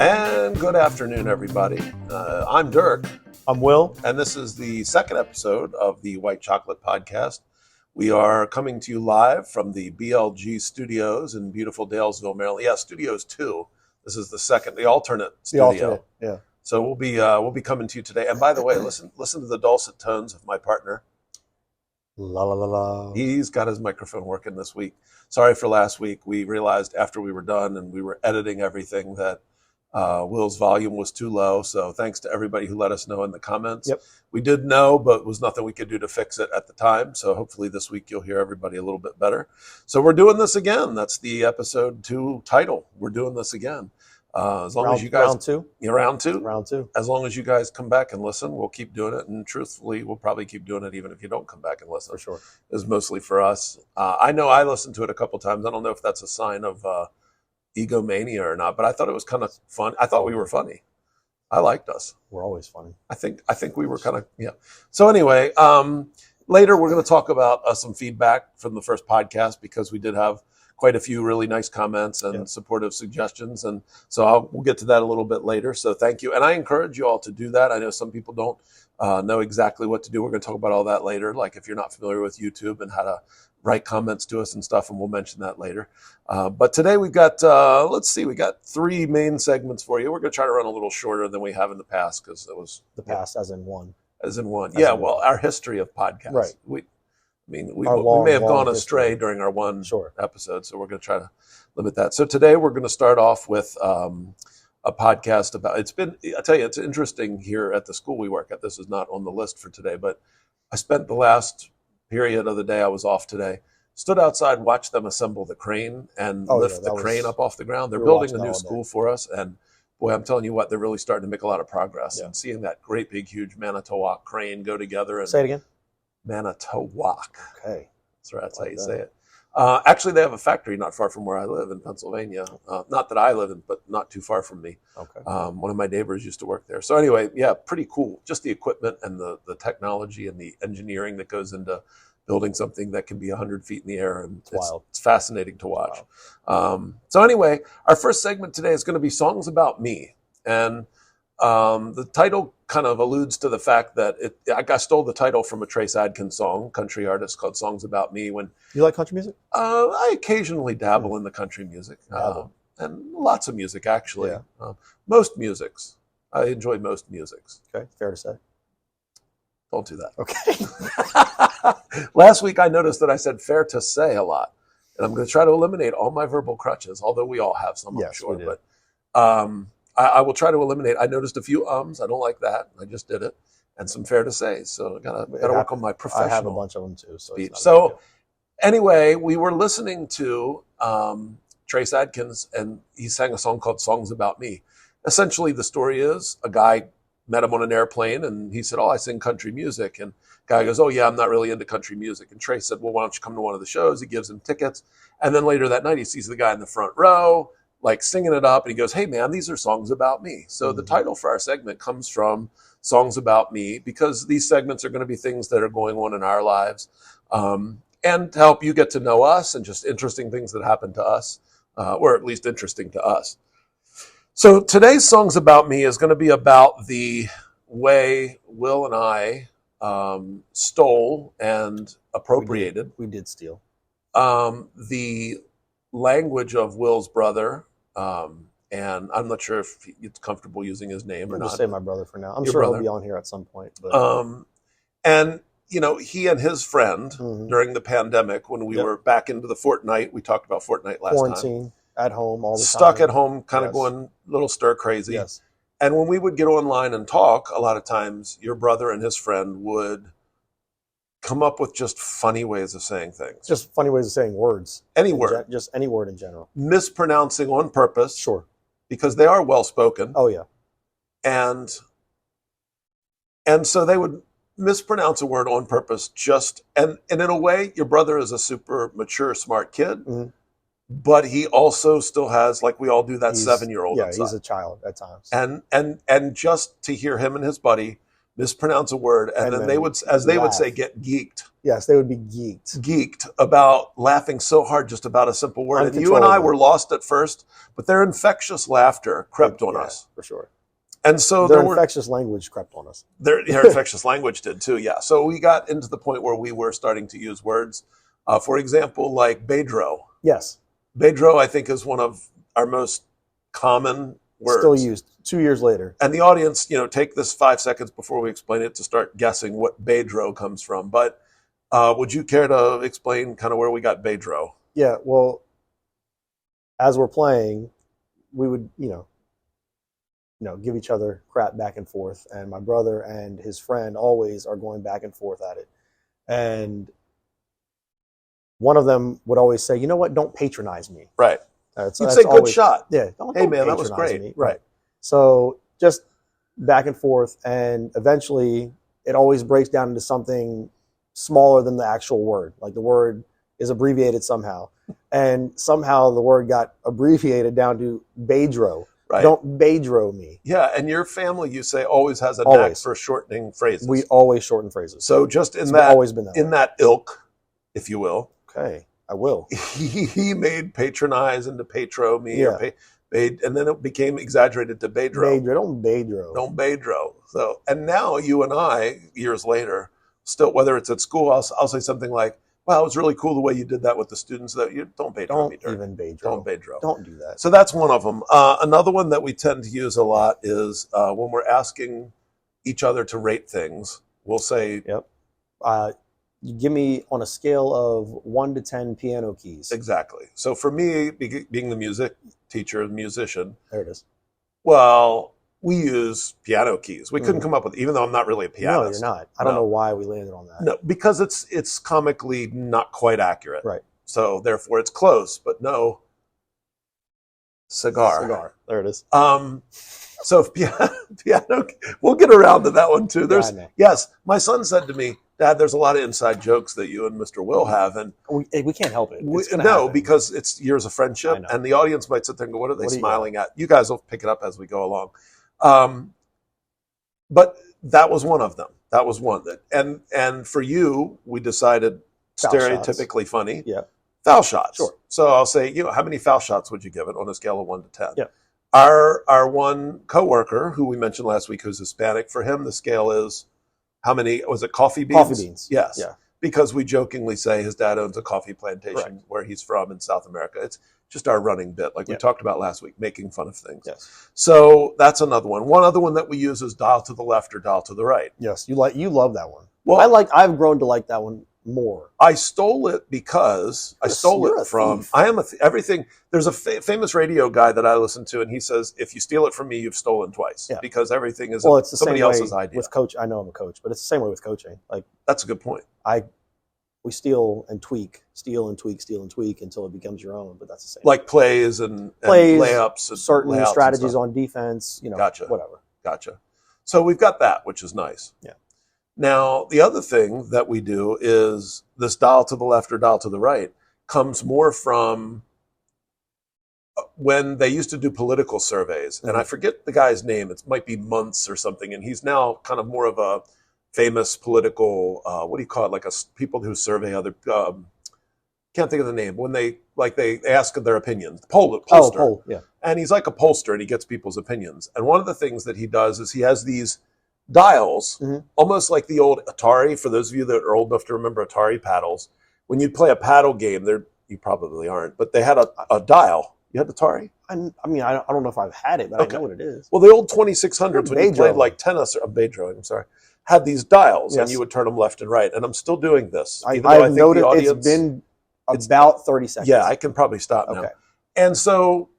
And good afternoon, everybody. I'm Dirk, I'm Will. and this is the second episode of the White Chocolate Podcast. We are coming to you live from the BLG Studios in beautiful Dalesville, Maryland. Yeah, Studios 2. This is the second, the alternate studio. Yeah. So we'll be coming to you today. And by the way, listen to the dulcet tones of my partner. La la la la. He's got his microphone working this week. Sorry for last week. We realized after we were done and we were editing everything that Will's volume was too low. So thanks to everybody who let us know in the comments. Yep. We did know, but was nothing we could do to fix it at the time. So hopefully this week you'll hear everybody a little bit better. So we're doing this again. That's the episode 2 title. We're doing this again. As long as you guys round two. Round two. As long as you guys come back and listen, we'll keep doing it. And truthfully, we'll probably keep doing it even if you don't come back and listen. For sure. It's mostly for us. I know I listened to it a couple times. I don't know if that's a sign of egomania or not, but I thought it was kind of fun. I thought we were funny. I liked us. We're always funny. I think we were kind of, yeah. So anyway, later we're going to talk about some feedback from the first podcast because we did have quite a few really nice comments and supportive suggestions. And so we'll get to that a little bit later. So thank you. And I encourage you all to do that. I know some people don't know exactly what to do. We're going to talk about all that later. Like if you're not familiar with YouTube and how to write comments to us and stuff, and we'll mention that later. But today we've got, we got 3 main segments for you. We're going to try to run a little shorter than we have in the past because it was... The past as in one. As in one. Our history of podcasts. Right. We Long, may have gone history. Astray during our one Sure. episode, so we're going to try to limit that. So today we're going to start off with a podcast about, I tell you, it's interesting here at the school we work at. This is not on the list for today, but I spent the last period of the day, I was off today, stood outside, watched them assemble the crane and lift the crane up off the ground. They're building a new school for us, and boy, I'm telling you what, they're really starting to make a lot of progress. And seeing that great big huge Manitowoc crane go together. And say it again. Manitowoc. Okay. That's how you say it. Actually, they have a factory not far from where I live in Pennsylvania. Not that I live in, but not too far from me. Okay. One of my neighbors used to work there. So anyway, yeah, pretty cool. Just the equipment and the technology and the engineering that goes into building something that can be 100 feet in the air. And it's fascinating to watch. Wow. So anyway, our first segment today is going to be Songs About Me. And the title kind of alludes to the fact that I stole the title from a Trace Adkins song, country artist, called Songs About Me. When you like country music? I occasionally dabble in the country music, and lots of music actually. Yeah. Most musics, I enjoy most musics. Okay, fair to say. Don't do that. Okay. Last week I noticed that I said fair to say a lot, and I'm going to try to eliminate all my verbal crutches, although we all have some, I'm sure. But I will try to eliminate. I noticed a few ums. I don't like that. I just did it. And some fair to say. So I gotta work on my professional. I have a bunch of them too. Speech. So anyway, we were listening to Trace Adkins, and he sang a song called Songs About Me. Essentially, the story is a guy met him on an airplane, and he said, "Oh, I sing country music." And guy goes, "Oh, yeah, I'm not really into country music." And Trace said, "Well, why don't you come to one of the shows?" He gives him tickets. And then later that night, he sees the guy in the front row, like singing it up, and he goes, "Hey man, these are songs about me." So the title for our segment comes from Songs About Me, because these segments are going to be things that are going on in our lives, and to help you get to know us and just interesting things that happen to us, or at least interesting to us. So today's Songs About Me is going to be about the way Will and I stole and appropriated. We did steal. The language of Will's brother, and I'm not sure if it's comfortable using his name or not. Just say my brother for now. I'm Your sure brother. He'll be on here at some point. But. And he and his friend during the pandemic, when we were back into the Fortnite, we talked about Fortnite last Quarantine, at home all the time. Stuck at home, kind of going a little stir crazy. Yes. And when we would get online and talk, a lot of times your brother and his friend would come up with just funny ways of saying things. Just funny ways of saying words. Any word. Just any word in general. Mispronouncing on purpose. Sure. Because they are well-spoken. Oh, yeah. And so they would mispronounce a word on purpose and in a way, your brother is a super mature, smart kid, but he also still has, like we all do, that 7-year-old Yeah, inside. he's a child at times. And just to hear him and his buddy mispronounce a word, and then they would, as they would say, get geeked. Yes, they would be geeked. Geeked about laughing so hard just about a simple word. And you and I were lost at first, but their infectious laughter crept on us. For sure. And so their infectious language crept on us. Their infectious language did too, yeah. So we got into the point where we were starting to use words, for example, like Bedro. Yes. Bedro, I think, is one of our most common words. Still used 2 years later. And the audience, take this 5 seconds before we explain it to start guessing what Bedro comes from. But would you care to explain kind of where we got Bedro? Yeah, well, as we're playing, we would, give each other crap back and forth. And my brother and his friend always are going back and forth at it. And one of them would always say, you know what, don't patronize me. Right. You'd say, good shot. Yeah. Hey, man, that was great. Me. Right. So just back and forth. And eventually it always breaks down into something smaller than the actual word. Like the word is abbreviated somehow. And somehow the word got abbreviated down to Bedro. Right. Don't Bedro me. Yeah, and your family, you say, always has a knack for shortening phrases. We always shorten phrases. So just in always been that ilk, if you will. Okay, I will. He made patronize into Petro me, or and then it became exaggerated to Bedro. Don't Bedro. Don't Bedro. So, and now you and I, years later, still, whether it's at school, I'll say something like, wow, it was really cool the way you did that with the students. That you don't Bedro me, Don't even Bedro. Don't Bedro. Don't do that. So that's one of them. Another one that we tend to use a lot is when we're asking each other to rate things. We'll say, "Yep, you give me on a scale of 1 to 10 piano keys." Exactly. So for me, being the music teacher, musician, there it is. Well, we use piano keys. We couldn't come up with, even though I'm not really a pianist. No, you're not. I don't know why we landed on that. No, because it's comically not quite accurate. Right. So therefore it's close, but no. Cigar. There it is. So piano, we'll get around to that one too. Yes, my son said to me, Dad, there's a lot of inside jokes that you and Mr. Will have, and we can't help it. No, because it's years of friendship, and the audience might sit there and go, "What are they smiling at?" You guys will pick it up as we go along. But that was one of them. That was one and for you, we decided foul stereotypically shots. funny. Yeah, foul shots. Sure. So I'll say, how many foul shots would you give it on a scale of 1 to 10? Yeah. Our one coworker who we mentioned last week, who's Hispanic, for him the scale is. How many, was it coffee beans? Coffee beans. Yes. Yeah. Because we jokingly say his dad owns a coffee plantation where he's from in South America. It's just our running bit, like we talked about last week, making fun of things. Yes. So that's another one. One other one that we use is dial to the left or dial to the right. Yes, you love that one. Well, I've grown to like that one more. I stole it because I stole it from. Thief. I am everything. There's a famous radio guy that I listen to, and he says, "If you steal it from me, you've stolen twice." Yeah. Because everything is it's the somebody same else's way idea. With coach, I know I'm a coach, but it's the same way with coaching. Like that's a good point. We steal and tweak until it becomes your own. But that's the same. Like plays and layups, and certain layouts strategies on defense. Gotcha. Whatever. Gotcha. So we've got that, which is nice. Yeah. Now, the other thing that we do is this dial to the left or dial to the right comes more from when they used to do political surveys. And I forget the guy's name. It might be Muntz or something. And he's now kind of more of a famous political, what do you call it? Like people who survey other, can't think of the name. When they ask their opinions. Pollster. Poll, yeah. And he's like a pollster and he gets people's opinions. And one of the things that he does is he has these dials, almost like the old Atari. For those of you that are old enough to remember Atari paddles, when you'd play a paddle game, you probably aren't, but they had a dial. You had Atari? I don't know if I've had it, but I know what it is. Well, the old 2600s, when you played like tennis or Bedro, I'm sorry, had these dials, and you would turn them left and right. And I'm still doing this. I've noticed it's been about 30 seconds. Yeah, I can probably stop now. Okay. And so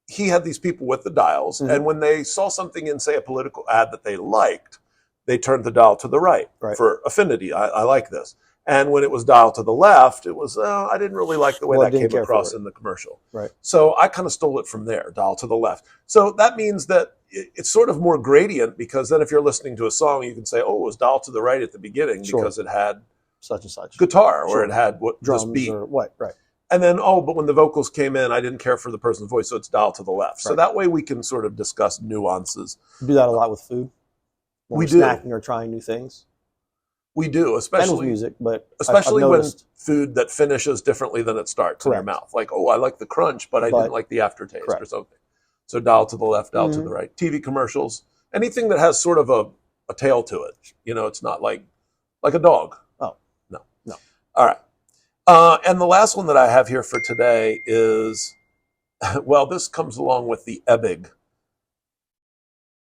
he had these people with the dials, and when they saw something in, say, a political ad that they liked, they turned the dial to the right. For affinity. I like this. And when it was dial to the left, it was, I didn't really like the way that came across in the commercial. Right. So I kind of stole it from there, dial to the left. So that means that it's sort of more gradient, because then if you're listening to a song, you can say, oh, it was dial to the right at the beginning because it had such and such guitar, or it had drums this beat. Or what, right. And then, but when the vocals came in, I didn't care for the person's voice, so it's dial to the left. So that way we can sort of discuss nuances. Do that a lot with food? when We we're do. snacking or trying new things. We do, And with especially music, but especially I've when noticed, food that finishes differently than it starts in your Correct. mouth. Like, oh, I like the crunch, but I But- didn't like the aftertaste or correct. something. So dial to the left, dial to Mhm. the right. TV commercials, anything that has sort of a tail to it. You know, it's not like a dog. Oh. No. No. All right. And the last one that I have here for today is, well, this comes along with the EBIG.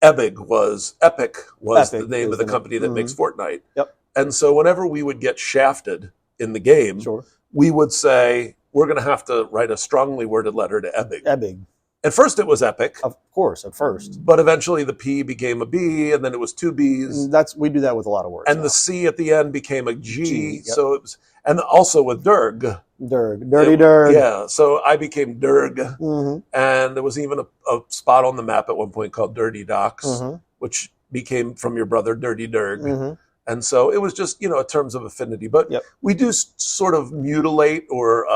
Epic was the name of the company that makes Fortnite. Yep. And so whenever we would get shafted in the game, Sure. we would say, we're going to have to write a strongly worded letter to Epic. Epic. At first it was Epic. Of course, at first. But eventually the P became a B, and then it was two B's. We do that with a lot of words. And now. the C at the end became a G. G, yep. So it was, and also with Derg. Dirty Derg. Yeah. So I became Derg. Mm-hmm. And there was even a spot on the map at one point called Dirty Docks, Mm-hmm. which became from your brother Dirty Derg. Mm-hmm. And so it was just, in terms of affinity. But Yep. we do sort of mutilate or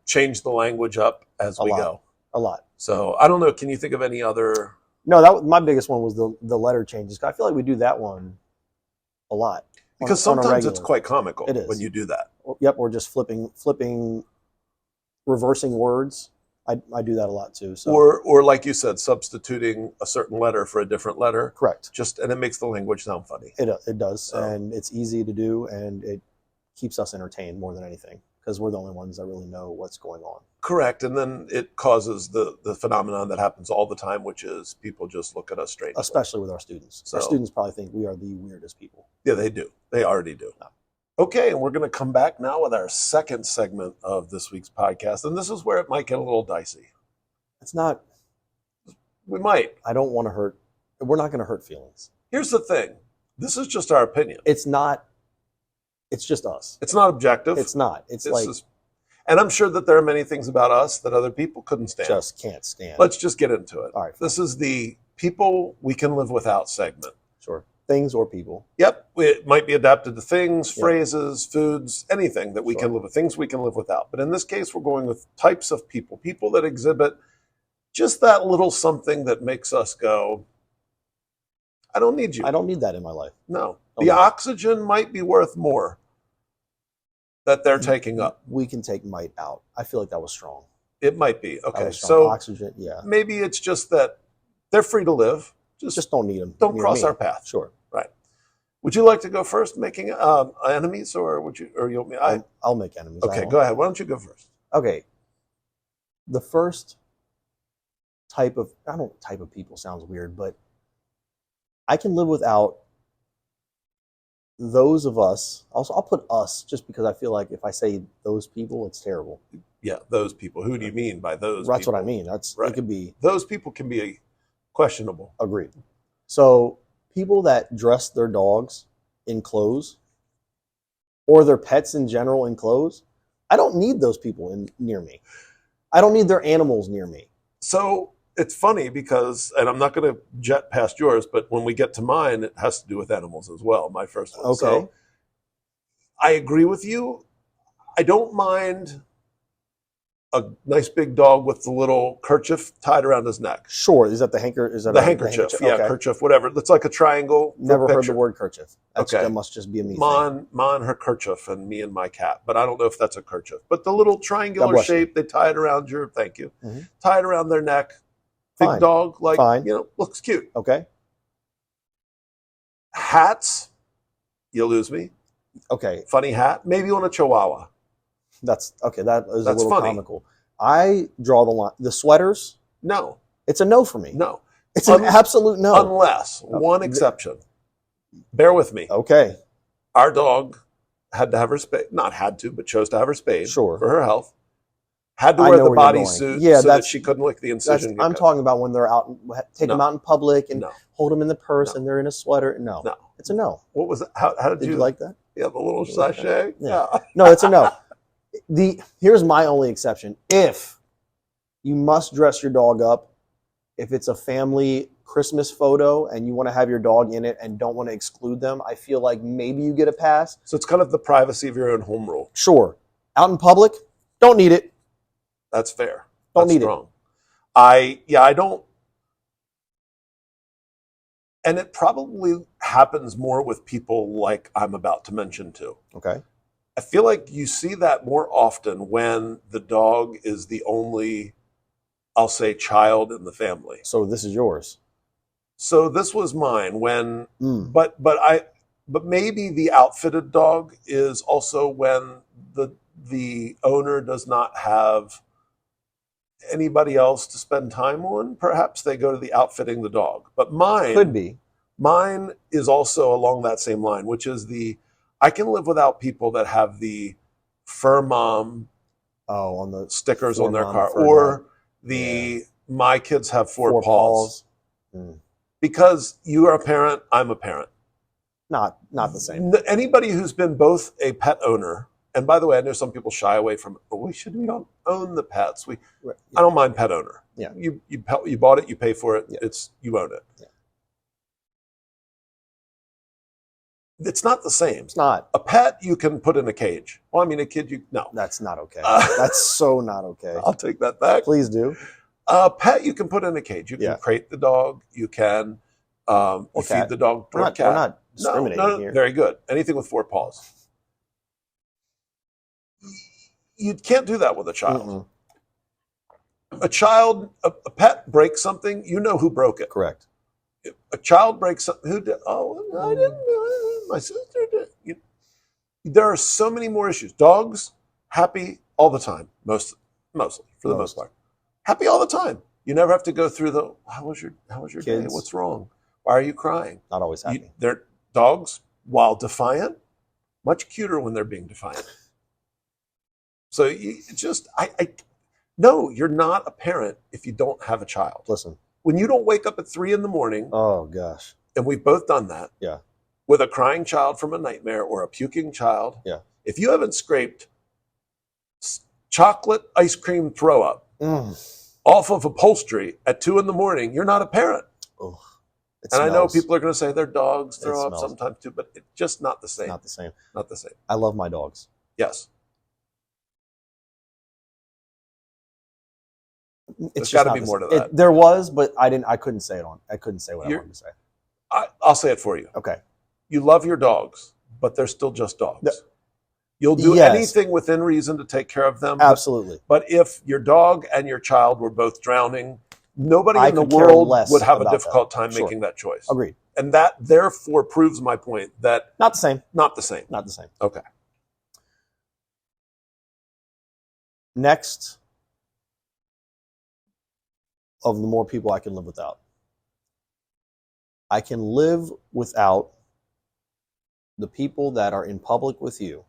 change the language up as we go. A lot. So I don't know. Can you think of any other? No, my biggest one was the letter changes. I feel like we do that one a lot. Because on a sometimes it's regular. quite comical It is. when you do that. Yep, or just flipping, reversing words. I do that a lot too. So Or like you said, substituting a certain letter for a different letter. correct. And it makes the language sound funny. It does, So. and it's easy to do, and it keeps us entertained more than anything because we're the only ones that really know what's going on. Correct. And then it causes the phenomenon that happens all the time, which is people just look at us strangely. Especially with our students. Our So. students probably think we are the weirdest people. Yeah, they do. They already do. No. Okay, and we're going to come back now with our second segment of this week's podcast. And this is where it might get a little dicey. It's not. We might. I don't want to hurt. We're not going to hurt feelings. Here's the thing. This is just our opinion. It's not. It's just us. It's not objective. It's not. It's This like is, and I'm sure that there are many things about us that other people couldn't stand. just can't stand. Let's just get into it. All right. This is the people we can live without segment. Sure. Things or people. Yep, it might be adapted to things, Yep. phrases, foods, anything that we Sure. can live with, things we can live without. But in this case, we're going with types of people that exhibit just that little something that makes us go, I don't need you. I don't need that in my life. No. Okay. The oxygen might be worth more that they're taking up. We can take might out. I feel like that was strong. It might be. That Okay, was strong. so Oxygen. Yeah. maybe it's just that they're free to live. Just don't need them. don't cross our path. Sure. Would you like to go first, making enemies, or you want me? I'll make enemies. Okay, go ahead. Why don't you go first? Okay. The first type of people sounds weird, but I can live without those of us. Also, I'll put us just because I feel like if I say those people, it's terrible. Yeah, those people. Who do you mean by those? That's people? what I mean. It Right. could be Those people can be questionable. agreed. So people that dress their dogs in clothes or their pets in general in clothes, I don't need those people near me. I don't need their animals near me. So it's funny because, and I'm not going to jet past yours, but when we get to mine, it has to do with animals as well. My first one. Okay. So I agree with you. I don't mind a nice big dog with the little kerchief tied around his neck. Sure. Is that the handkerchief? Is that The a handkerchief, yeah, Okay. kerchief, whatever. It's like a triangle. Never heard picture. the word kerchief. Okay. That must just be a me thing. Mon, her kerchief, and me and my cat. But I don't know if that's a kerchief. But the little God triangular bless you. shape, they tie it around your, thank you, Mhm. tie it around their neck. Big Fine. dog, like, Fine. looks cute. Okay. Hats, you lose me. Okay. Funny hat, maybe on a Chihuahua. That's okay. That is That's a little funny. comical. I draw the line. The sweaters, No, it's a no for me. no. It's an absolute no. Unless, one exception. Bear with me. Okay. Our dog had to have her spayed. Not had to, but chose to have her spayed Sure. for her health. Had to I wear know the where you're bodysuit going. Yeah, so that that's- she couldn't lick the That's, incision. I'm talking about when they're out, take No. them out in public and No, hold them in the purse No. and they're in a sweater. No. no. It's a no. What was it? How did Did you you like that? Yeah, the little Did you like that? sachet. Yeah. No, it's a no. Here's my only exception. If you must dress your dog up, if it's a family Christmas photo and you want to have your dog in it and don't want to exclude them, I feel like maybe you get a pass. So it's kind of the privacy of your own home rule. Sure. Out in public, don't need it. That's fair. Don't That's need it. strong. I don't. And it probably happens more with people like I'm about to mention too. Okay. I feel like you see that more often when the dog is the only, I'll say, child in the family. So this is yours. So this was mine when, Mm. but maybe the outfitted dog is also when the owner does not have anybody else to spend time on. Perhaps they go to the outfitting the dog. But Could be. mine is also along that same line, which is I can live without people that have the fur mom on the stickers fur on their mom, car, fur or dad. my kids have four Four paws. Mm. Because you are a parent, I'm a parent. Not the same. Anybody who's been both a pet owner, and by the way, I know some people shy away from, we don't own the pets. Right. I don't mind pet owner. Yeah. You bought it, you pay for it, Yeah. you own it. Yeah. It's not the same. It's not. A pet you can put in a cage. Well, I mean, a kid, no. That's not okay. That's so not okay. I'll take that back. Please do. A pet you can put in a cage. You can crate the dog. You can feed the dog. We're not discriminating here. Very good. Anything with four paws. You can't do that with a child. Mm-mm. A child, a pet breaks something, you know who broke it. Correct. If a child breaks something, who did? Oh, I didn't do it. My sister did. There are so many more issues. Dogs, happy all the time, mostly for the most part. Happy all the time. You never have to go through how was your day? Kids. What's wrong? Why are you crying? Not always happy. They're dogs, while defiant, much cuter when they're being defiant. So no, you're not a parent if you don't have a child. Listen. When you don't wake up at 3 a.m, oh gosh, and we've both done that. Yeah. With a crying child from a nightmare or a puking child. Yeah. If you haven't scraped chocolate ice cream throw up off of upholstery at 2 a.m, you're not a parent. Oh, and I know people are going to say their dogs throw up smells. sometimes too, but it's just not the same. Not the same. Not the same. I love my dogs. Yes. It's There's got to be more to that. There was, but I couldn't say it I couldn't say what I wanted to say. I'll say it for you. Okay. You love your dogs, but they're still just dogs. You'll do Yes. anything within reason to take care of them. Absolutely. But if your dog and your child were both drowning, nobody in the could care world less would have a about difficult that. time Sure. making that choice. Agreed. And that therefore proves my point that Not the same. not the same. Not the same. Okay. Next, of the more people I can live without. I can live without the people that are in public with you,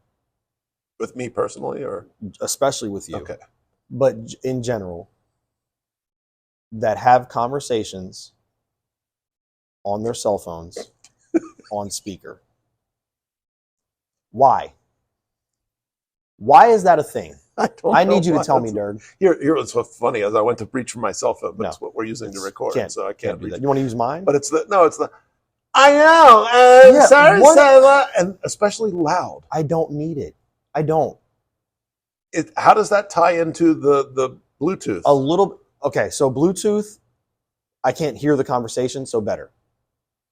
With me personally, or especially with you, okay. but in general, that have conversations on their cell phones on speaker. Why? Why is that a thing? I need you to tell me, Dirk. Here was what's funny as I went to reach for my cell phone, but No. it's what we're using to record, so I Can't can't do reach. that. You want to use mine? But it's I know, Yeah, sorry, what- and especially loud. I don't need it. I don't. How does that tie into the Bluetooth? A little. Okay, so Bluetooth, I can't hear the conversation, so better.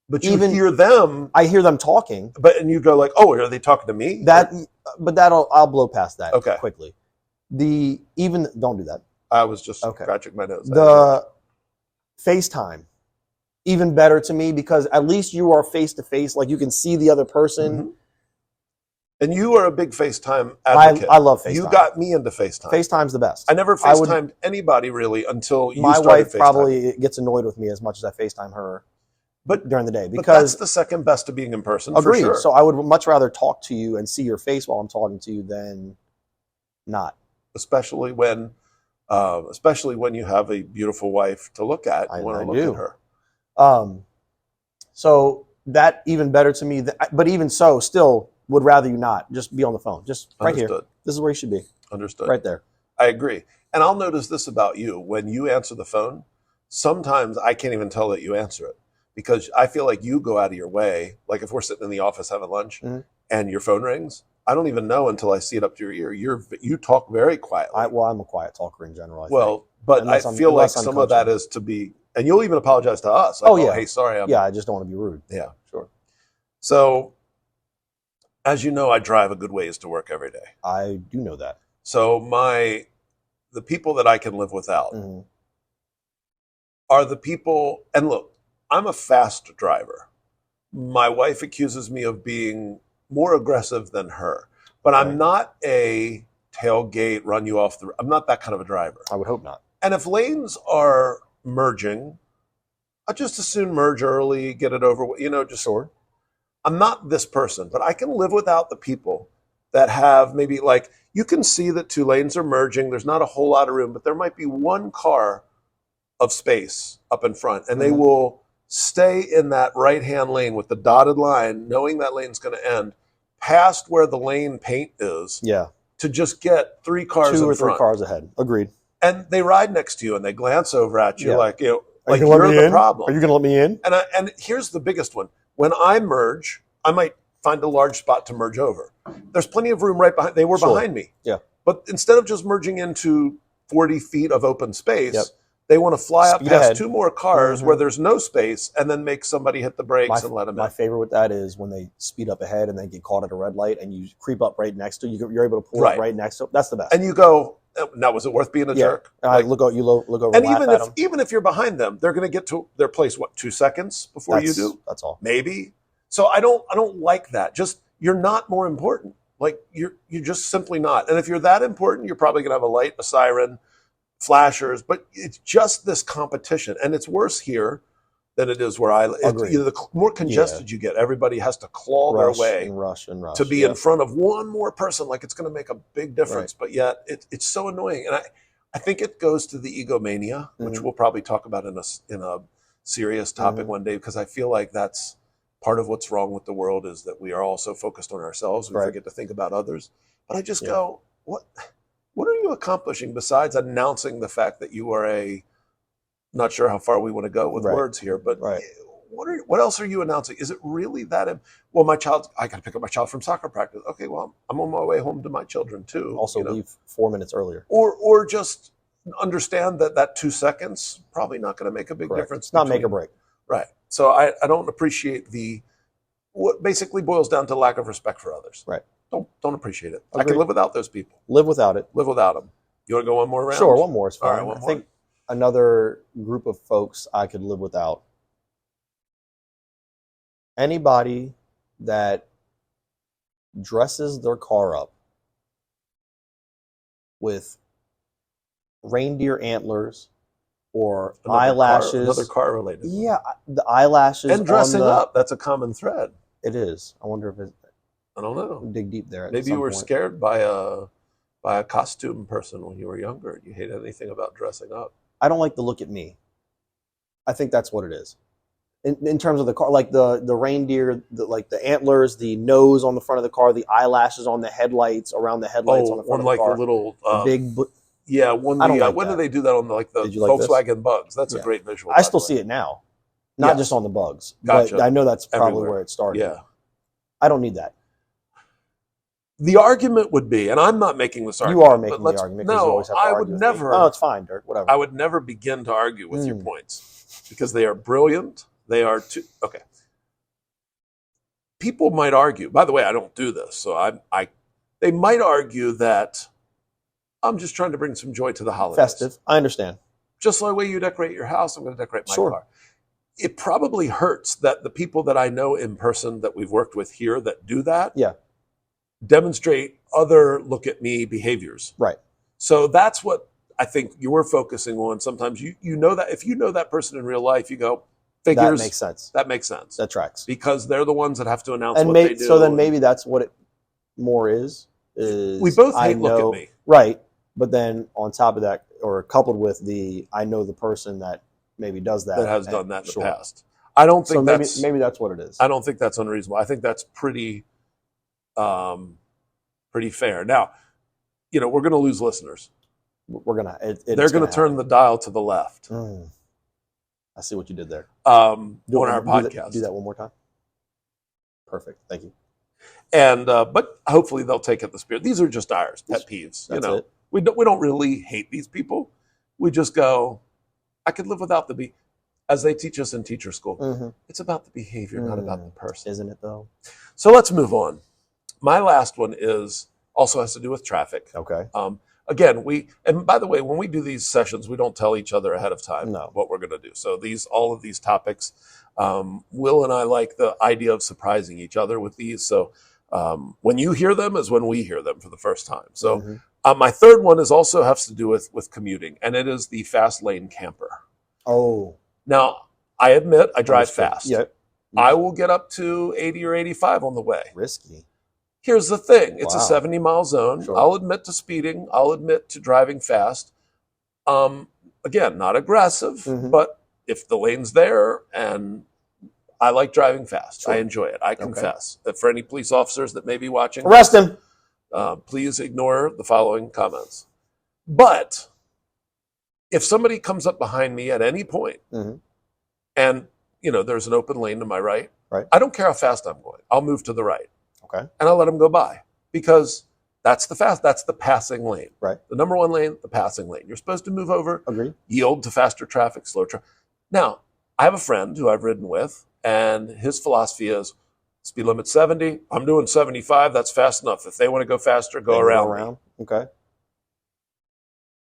But you even- hear them, I hear them talking. and you go like, "Oh, are they talking to me?" But I'll blow past that Okay. quickly. Don't do that. I was just Okay. scratching my nose. The FaceTime, even better to me because at least you are face to face, like you can see the other person. Mhm. And you are a big FaceTime advocate. I love FaceTime. You got me into FaceTime. FaceTime's the best. I never I would- FaceTimed anybody really until you My started wife FaceTime. probably gets annoyed with me as much as I FaceTime her But during the day But that's because the second best to being in person. agreed. For sure. So I would much rather talk to you and see your face while I'm talking to you than not. especially when you have a beautiful wife to look at. You want I to look do. at her. So that even better to me. But even so, still would rather you not just be on the phone. Just right here. Understood. This is where you should be. Understood. Right there. I agree. And I'll notice this about you. When you answer the phone, sometimes I can't even tell that you answer it because I feel like you go out of your way. Like if we're sitting in the office having lunch Mhm. and your phone rings, I don't even know until I see it up to your ear. You talk very quietly. I'm a quiet talker in general. I think. Well, but Unless I I'm- feel like unless I'm some of that coaching. is to be And you'll even apologize to us. Like, Oh, yeah. hey, sorry. Yeah, I just don't want to be rude. Yeah. Sure. So, as you know, I drive a good ways to work every day. I do know that. So the people that I can live without hmm are the people, and look, I'm a fast driver. My wife accuses me of being more aggressive than her, but I'm Right. not a tailgate, run you off I'm not that kind of a driver. I would hope not. And if lanes are merging, I'll just as soon merge early, get it over with, just Sure. I'm not this person, but I can live without the people that have maybe like you can see that two lanes are merging. There's not a whole lot of room, but there might be one car of space up in front, and they Mhm. will stay in that right-hand lane with the dotted line, knowing that lane's going to end past where the lane paint is Yeah. to just get three cars Two in or three front. cars ahead. Agreed. And they ride next to you and they glance over at you Yeah. like, Are like you gonna let you're me the in? problem. Are you going to let me in? And here's the biggest one. When I merge, I might find a large spot to merge over. There's plenty of room right behind. They were Sure. behind me. Yeah. But instead of just merging into 40 feet of open space, Yep. they want to fly up Speed past ahead. two more cars Mhm. where there's no space and then make somebody hit the brakes and let them My in. favorite with that is when they speed up ahead and they get caught at a red light and you creep up right next to you. You're able to pull Right. up right next to. That's the best. And you go, now was it worth being a Yeah. jerk? Look over and and laugh even at if them. even if you're behind them, they're going to get to their place 2 seconds before you do. That's all. Maybe. So I don't like that. Just you're not more important. Like you're just simply not. And if you're that important, you're probably gonna have a light, a siren, flashers. But it's just this competition, and it's worse here than it is where Agreed. the more congested you get, everybody has to claw Rush their way and rush and rush to be Yep. in front of one more person. Like it's going to make a big difference. But yet it's so annoying, and I think it goes to the egomania, which Mhm. we'll probably talk about in a serious topic Mhm. one day, because I feel like that's part of what's wrong with the world is that we are all so focused on ourselves, we Right. forget to think about others. But I just Yeah. go, what are you accomplishing besides announcing the fact that you are not sure how far we want to go with Right. words here, but Right. what else are you announcing? Is it really that? Well, I got to pick up my child from soccer practice. Okay, well, I'm on my way home to my children too. Also leave 4 minutes earlier. Or just understand that 2 seconds probably not going to make a big Correct. difference. It's not make or break. Right. So I don't appreciate what basically boils down to lack of respect for others. Right. Don't appreciate it. I Agreed. can live without those people. Live without it. Live without them. You want to go one more round? Sure, one more is All fine. right, one I more. think another group of folks I could live without. Anybody that dresses their car up with reindeer antlers or eyelashes. Another car related. Yeah, the eyelashes And dressing on the, up. That's a common thread. It is. I wonder if I don't know. dig deep there. Maybe you were scared by a costume person when you were younger. You hate anything about dressing up. I don't like the look at me. I think that's what it is. In terms of the car, like the reindeer, like the antlers, the nose on the front of the car, the eyelashes on the headlights, around the headlights on the front of the car. The little big. yeah, one. I don't like when that. do they do that on the Did you like this? Volkswagen Bugs? That's a Yeah. great visual. I still see it now, not Yes. just on the Bugs, Gotcha. but I know that's probably Everywhere. where it started. Yeah. I don't need that. The argument would be, and I'm not making this argument. You are making but the argument. 'Cause you No, always have to I argue would with me. never. Oh, it's fine, Dirk. Whatever. I would never begin to argue with your Mm. points because they are brilliant. They are too okay. People might argue. By the way, I don't do this, so they might argue that I'm just trying to bring some joy to the holidays. Festive. I understand. Just like the way you decorate your house, I'm going to decorate my Sure. car. It probably hurts that the people that I know in person that we've worked with here that do that Yeah. demonstrate other look at me behaviors. Right. So that's what I think you were focusing on. Sometimes you know that if you know that person in real life, you go, figures, That makes sense. that makes sense. That tracks. Because they're the ones that have to announce And what they do. so then maybe that's what it more is we both hate look at me. Right. But then on top of that, or coupled with I know the person that maybe does that. That has done that in Sure. the past. I don't think So maybe that's what it is. I don't think that's unreasonable. I think that's pretty fair. Now, we're going to lose listeners. We're gonna. They're going to turn the dial to the left I see what you did there. on our podcast. Do that one more time. Perfect. Thank you. And but hopefully they'll take it the spirit. These are just ours, pet peeves. That's it. We don't really hate these people. We just go, I could live without the as they teach us in teacher school. Mm-hmm. It's about the behavior, not about the person. Isn't it though? So let's move on. My last one also has to do with traffic. Okay. Again, and by the way, when we do these sessions, we don't tell each other ahead of time No. what we're going to do. So all of these topics, Will and I like the idea of surprising each other with these. So when you hear them is when we hear them for the first time. So my third one also has to do with commuting, and it is the fast lane camper. Oh. Now, I admit I drive fast. Yep. I will get up to 80 or 85 on the way. Risky. Here's the thing. It's Wow. a 70-mile zone. Sure. I'll admit to speeding. I'll admit to driving fast. Again, not aggressive, but if the lane's there, and I like driving fast. Sure. I enjoy it. I confess. For any police officers that may be watching, Arrest him. please ignore the following comments. But if somebody comes up behind me at any point and there's an open lane to my right, I don't care how fast I'm going. I'll move to the right. Okay. And I'll let them go by, because that's the passing lane. Right. The number one lane, the passing lane. You're supposed to move over, Agree. yield to faster traffic, slow traffic. Now, I have a friend who I've ridden with, and his philosophy is speed limit 70. I'm doing 75. That's fast enough. If they want to go faster, go around. Okay.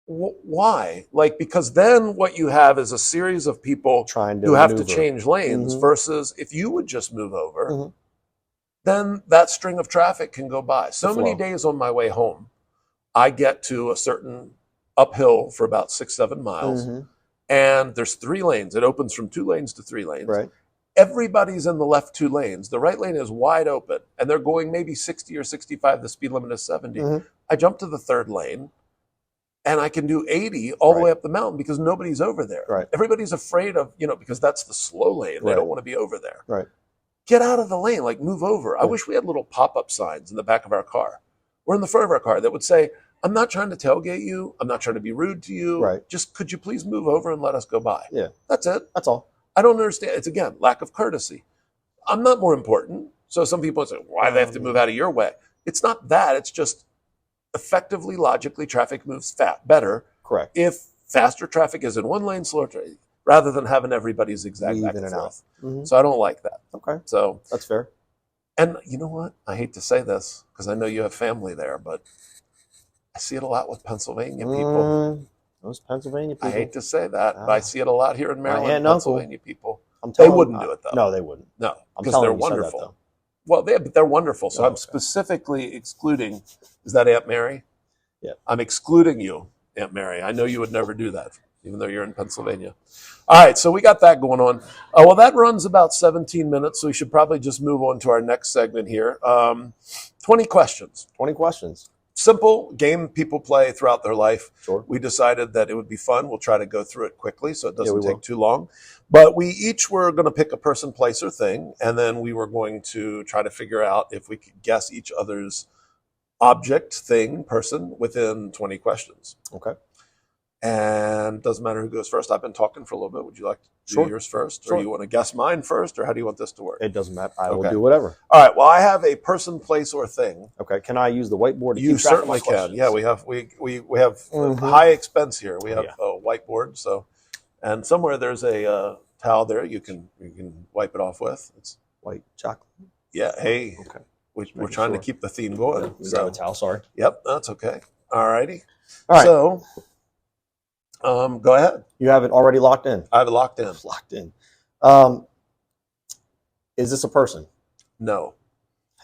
Why? Because then what you have is a series of people Trying to who have maneuver. to change lanes versus if you would just move over, then that string of traffic can go by. So many days on my way home, I get to a certain uphill for about 6-7 miles, and there's 3 lanes. It opens from 2 lanes to 3 lanes. Right. Everybody's in the left 2 lanes. The right lane is wide open, and they're going maybe 60 or 65. The speed limit is 70. I jump to the 3rd lane, and I can do 80 all the way up the mountain because nobody's over there. Right. Everybody's afraid of, because that's the slow lane. They don't want to be over there. Right. Get out of the lane, move over. I wish we had little pop-up signs in the back of our car or in the front of our car that would say, I'm not trying to tailgate you. I'm not trying to be rude to you. Right. Just could you please move over and let us go by? Yeah. That's it. That's all. I don't understand. It's, again, lack of courtesy. I'm not more important. So some people say, why do they have to move out of your way? It's not that. It's just effectively, logically, traffic moves better. Correct. If faster traffic is in one lane, slower traffic, rather than having everybody zigzag back Weave in and and out. forth. So I don't like that. Okay. So that's fair. And you know what? I hate to say this because I know you have family there, but I see it a lot with Pennsylvania people. Those Pennsylvania people. I hate to say that, but I see it a lot here in Maryland. and Pennsylvania uncle. people. They wouldn't do it though. No, they wouldn't. No, I'm because telling they're you, you said that, wonderful. though. Well, but they're wonderful. So Oh, I'm okay. specifically excluding. Is that Aunt Mary? Yeah. I'm excluding you, Aunt Mary. I know you would never do that, even though you're in Pennsylvania. All right, so we got that going on. Well, that runs about 17 minutes, so we should probably just move on to our next segment here. 20 questions. 20 questions. Simple game people play throughout their life. Sure. We decided that it would be fun. We'll try to go through it quickly so it doesn't we take will. too long. But we each were going to pick a person, place, or thing, and then we were going to try to figure out if we could guess each other's object, thing, person within 20 questions. Okay. And it doesn't matter who goes first. I've been talking for a little bit. Would you like to do Sure. yours first? Sure. Or you want to guess mine first? Or how do you want this to work? It doesn't matter. I Okay. will do whatever. All right. Well, I have a person, place, or thing. Okay. Can I use the whiteboard to You keep track of my certainly can. questions? Yeah, we have Mhm. high expense here. We have Yeah. a whiteboard. So, and somewhere there's a towel there you can wipe it off with. It's White chocolate. yeah. Hey, Okay. we're making trying to sure. keep the theme going. Grab a So, towel. Sorry. yep, that's okay. All righty. All right. So, go ahead. You have it already locked in. I have it locked in. Locked in. Is this a person? No.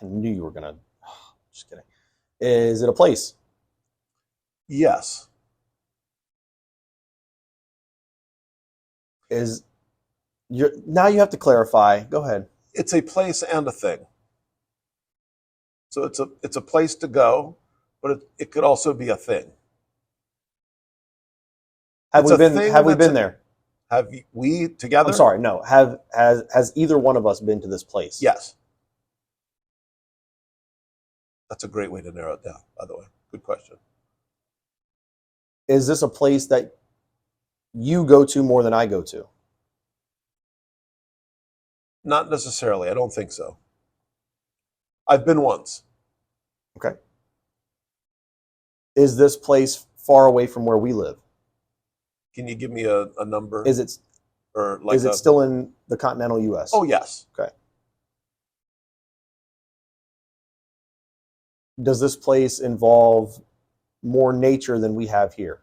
I knew you were gonna. Just kidding. Is it a place? Yes. Now you have to clarify. Go ahead. It's a place and a thing. So it's a place to go, but it could also be a thing. Have It's we a been? thing Have we that's been there? Have we together? I'm sorry. No. Has either one of us been to this place? Yes. That's a great way to narrow it down, by the way. Good question. Is this a place that you go to more than I go to? Not necessarily. I don't think so. I've been once. Okay. Is this place far away from where we live? Can you give me a number? Is it or like Is it still in the continental U.S.? Oh yes. Okay. Does this place involve more nature than we have here?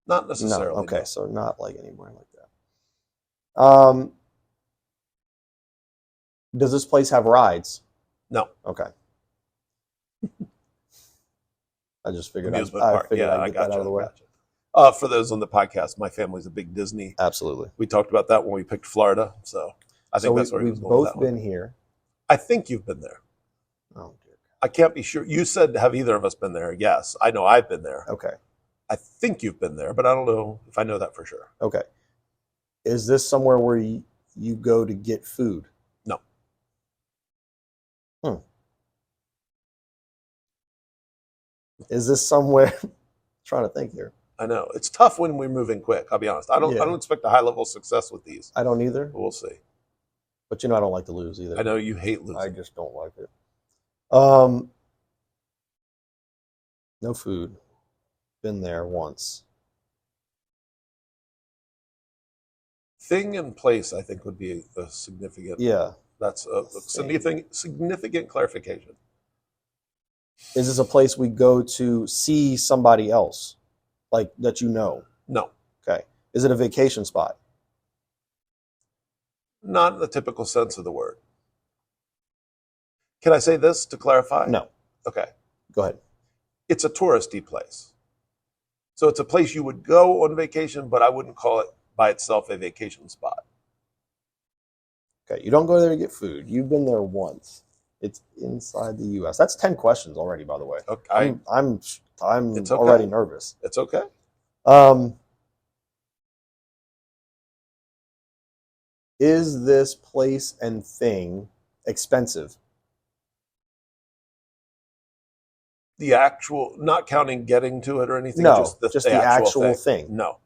Not necessarily. No. Okay, no. so not like anywhere like that. Does this place have rides? No. Okay. I just figured Amusement I park. figured Yeah, I'd I get got that out you. of the way. For those on the podcast, my family's a big Disney. Absolutely. We talked about that when we picked Florida, so I think that's where he was we've going with both that been one. here. I think you've been there. Oh dear. I can't be sure. You said, have either of us been there? Yes, I know I've been there. Okay. I think you've been there, but I don't know if I know that for sure. Okay. Is this somewhere where you go to get food? No. Is this somewhere? Trying to think here. I know it's tough when we're moving quick. I'll be honest. I don't expect a high level of success with these. I don't either. But we'll see. But I don't like to lose either. I know you hate losing. I just don't like it. No food. Been there once. Thing and place, I think, would be a significant. Yeah. That's a significant clarification. Is this a place we go to see somebody else, like that you know? No. Okay. Is it a vacation spot? Not in the typical sense of the word. Can I say this to clarify? No. Okay. Go ahead. It's a touristy place. So it's a place you would go on vacation, but I wouldn't call it by itself a vacation spot. Okay. You don't go there to get food. You've been there once. It's inside the U.S. That's 10 questions already, by the way. Okay. I'm It's okay. already nervous. It's okay. Is this place and thing expensive? The actual, not counting getting to it or anything. No, just the actual thing. No.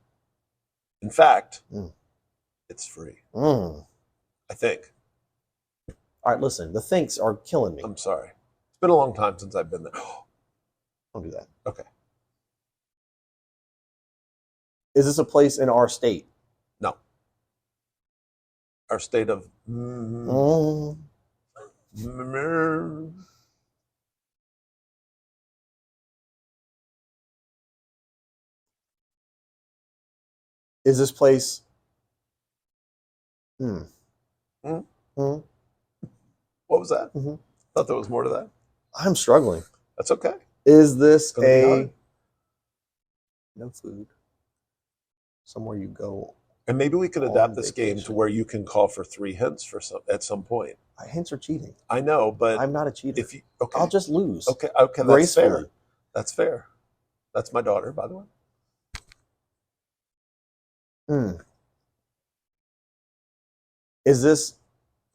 In fact, Mm. it's free. Mm. I think. All right, listen. The thinks are killing me. I'm sorry. It's been a long time since I've been there. Don't do that. Okay. Is this a place in our state? No. Our state of. Is this place? What was that? Mhm. Thought there was more to that. I'm struggling. That's okay. Is this It's gonna be hard. no food? Somewhere you go. And maybe we could On adapt this game to vacation. where you can call for 3 hints at some point. Hints are cheating. I know, but I'm not a cheater. if you okay, I'll just lose. okay, that's gracefully. fair. That's fair. That's my daughter, by the way. Is this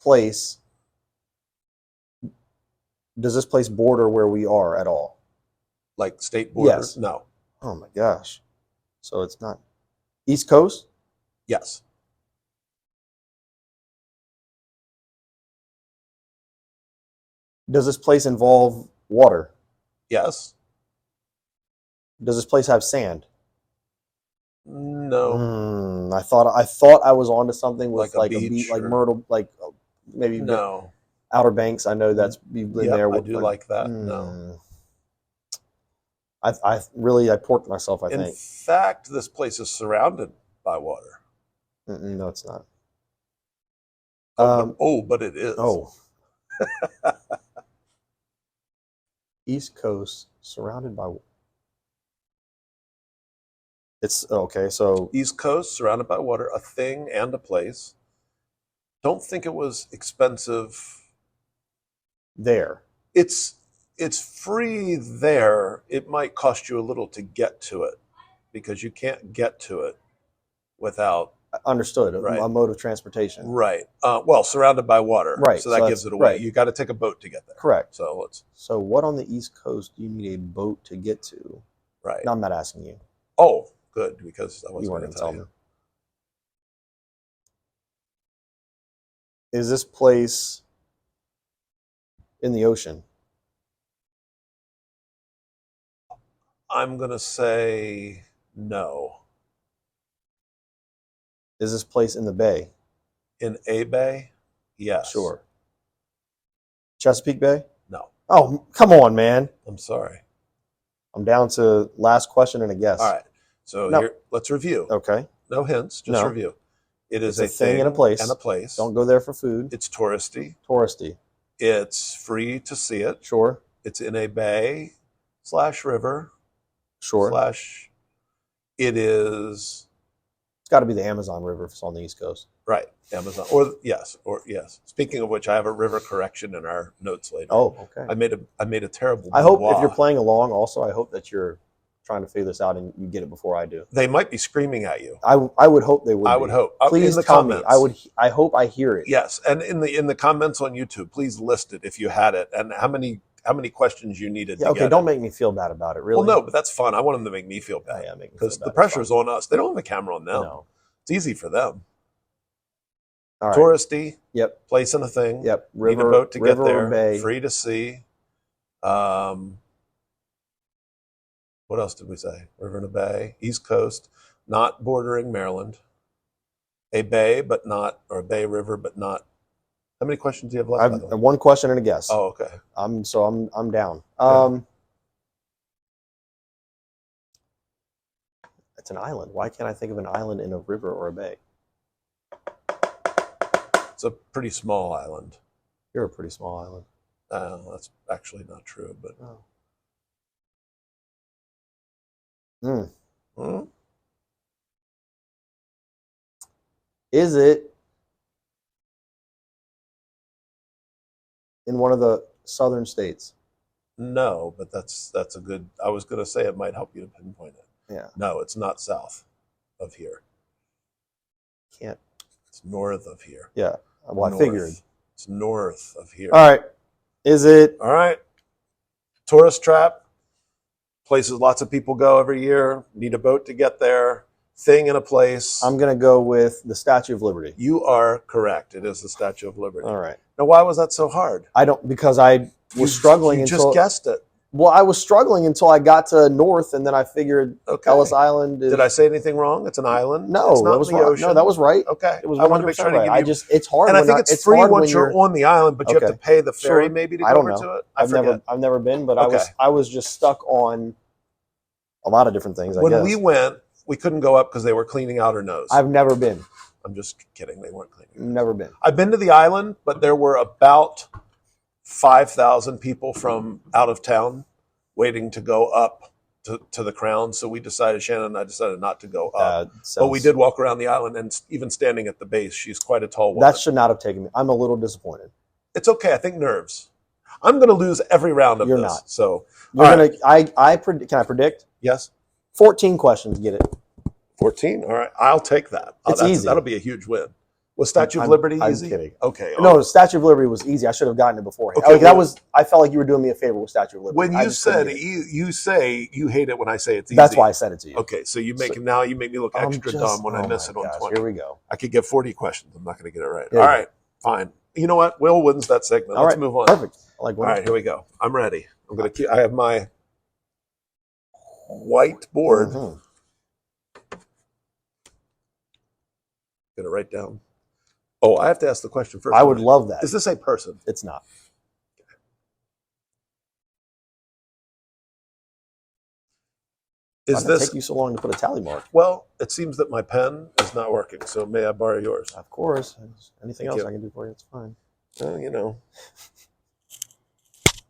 place? Does this place border where we are at all? Like state border? Yes. No. Oh my gosh! So it's not East Coast. Yes. Does this place involve water? Yes. Does this place have sand? No. I thought I was onto something with Like a a beach, beach like or- Myrtle, like maybe No. Outer Banks. I know that's you've been Yep, there. I do like that. No. I porked myself. I In think. fact, this place is surrounded by water. No, it's not. But it is. Oh. East Coast surrounded by. It's okay. So East Coast surrounded by water, a thing and a place. Don't think it was expensive. there. It's free there. It might cost you a little to get to it because you can't get to it without. Understood. Right. A mode of transportation. Right. Well, surrounded by water. Right, So that so gives that's- it away. right. You got to take a boat to get there. Correct. So let's. So what on the East Coast do you need a boat to get to? Right. No, I'm not asking you. Oh, good, because I You wasn't weren't going to going tell to tell you. me. Is this place in the ocean? I'm going to say no. Is this place in the Bay? In a bay? Yes. Sure. Chesapeake Bay? No. Oh, come on, man. I'm sorry. I'm down to last question and a guess. All right. So No. here, let's review. Okay. No hints, just No. review. It is It's a thing and a place. And a place. Don't go there for food. It's touristy. Touristy. It's free to see it. Sure. It's in a bay / river Sure. / it is It's got to be the Amazon River if it's on the East Coast. right, Amazon. Or yes. Speaking of which, I have a river correction in our notes later. Oh, okay. I made a terrible I hope if boudoir. you're playing along also, I hope that you're trying to figure this out and you get it before I do. They might be screaming at you. I would hope they would. I would hope. Please in the tell comments. me. I hope I hear it. Yes, and in the comments on YouTube, please list it if you had it and how many questions you needed. Yeah, to okay, get don't it. make me feel bad about it. Really? Well, no, but that's fun. I want them to make me feel Yeah, bad yeah, make me feel because bad. the pressure's on us. They don't have a camera on them. No. It's easy for them. All right. Touristy. Yep. Place and a thing. Yep. Need a boat to get or there. Bay. Free to see. What else did we say? River and a bay. East Coast. Not bordering Maryland. A bay, but not, or a bay river, but not. How many questions do you have left? I by the way? have one question and a guess. Oh, okay. I'm down. Yeah. It's an island. Why can't I think of an island in a river or a bay? It's a pretty small island. You're a pretty small island. That's actually not true, but. Oh. Hmm? Is it in one of the southern states? No, but that's a good. I was going to say it might help you to pinpoint it. Yeah. No, it's not south of here. Can't. It's north of here. Yeah. Well, I North. figured. It's north of here. All right. Is it? All right. Tourist trap. Places lots of people go every year. Need a boat to get there. Thing in a place. I'm going to go with the Statue of Liberty. You are correct. It is the Statue of Liberty. All right. Now, why was that so hard? Because I was struggling You until. just guessed it. Well, I was struggling until I got to north, and then I figured Okay. Ellis Island is. Did I say anything wrong? It's an island. No, it's not that was in the right. ocean. No, that was right. Okay. It was I want to make 100% sure to right. give you. It's hard. And I when think it's free hard once when you're on the island, but you have Okay. to pay the ferry Sure. maybe to I go don't over know. to it. I forget. I've never been, but Okay. I was just stuck on a lot of different things. I When guess. we went, we couldn't go up because they were cleaning out our nose. I've never been. I'm just kidding. They weren't cleaning. Never been. I've been to the island, but there were about 5,000 people from out of town waiting to go up to the crown. So we decided, Shannon and I decided not to go up. But we did walk around the island, and even standing at the base, she's quite a tall woman. That should not have taken me. I'm a little disappointed. It's okay. I think nerves. I'm going to lose every round of You're this. not. So You're all gonna. right. Can I predict? Yes. 14 questions. Get it? 14. All right. I'll take that. It's easy. That'll be a huge win. Was Statue of I'm- Liberty I'm easy? kidding. Okay. No, the Statue of Liberty was easy. I should have gotten it beforehand. Okay, That well- was. I felt like you were doing me a favor with Statue of Liberty. When I you just couldn't said get it. you say you hate it when I say it's easy. That's why I said it to you. Okay, so you make So- now you make me look I'm extra just- dumb when I oh miss my it on gosh, 20. Here we go. I could get 40 questions. I'm not going to get it right. Here All we go. right, fine. You know what? Will wins that segment. All Let's right, move on. Perfect. I like All right, here we go. I'm ready. I'm going to keep. I have my whiteboard. Mhm. Going to write down. Oh, I have to ask the question first. I would love that. Is this a person? It's not. Why Is did it this? take you so long to put a tally mark? Well, it seems that my pen is not working. So may I borrow yours? Of course. Anything Thank else you. I can do for you? It's fine. Well, you know.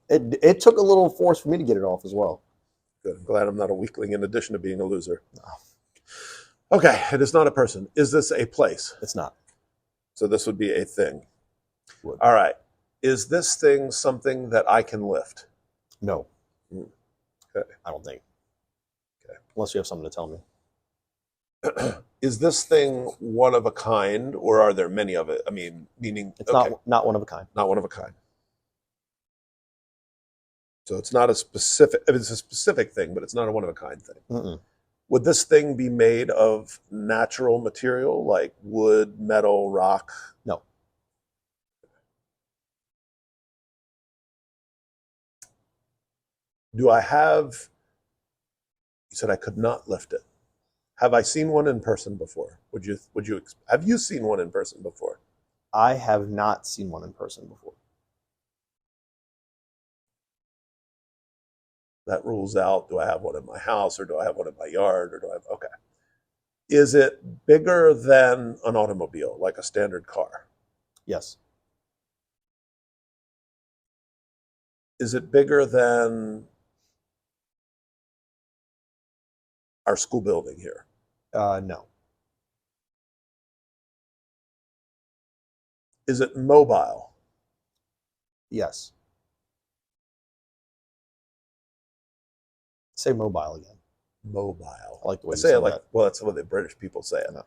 It took a little force for me to get it off as well. Good. I'm glad I'm not a weakling in addition to being a loser. Okay, it is not a person. Is this a place? It's not. So this would be a thing. Would. All right. Is this thing something that I can lift? No. Okay. I don't think. Okay. Unless you have something to tell me. Is this thing one of a kind, or are there many of it? I mean, meaning It's okay, not one of a kind. not one of a kind. So it's not a specific. It's a specific thing, but it's not a one of a kind thing. Mm-mm. Would this thing be made of natural material like wood, metal, rock? No. Do I have? You said I could not lift it. Have I seen one in person before? Have you seen one in person before? I have not seen one in person before. That rules out, do I have one in my house, or do I have one in my yard, or do I have, okay. Is it bigger than an automobile, like a standard car? Yes. Is it bigger than our school building here? No. Is it mobile? Yes. Say mobile again. Mobile. I like the way I you say said it like, that. well, that's what the British people say it. No.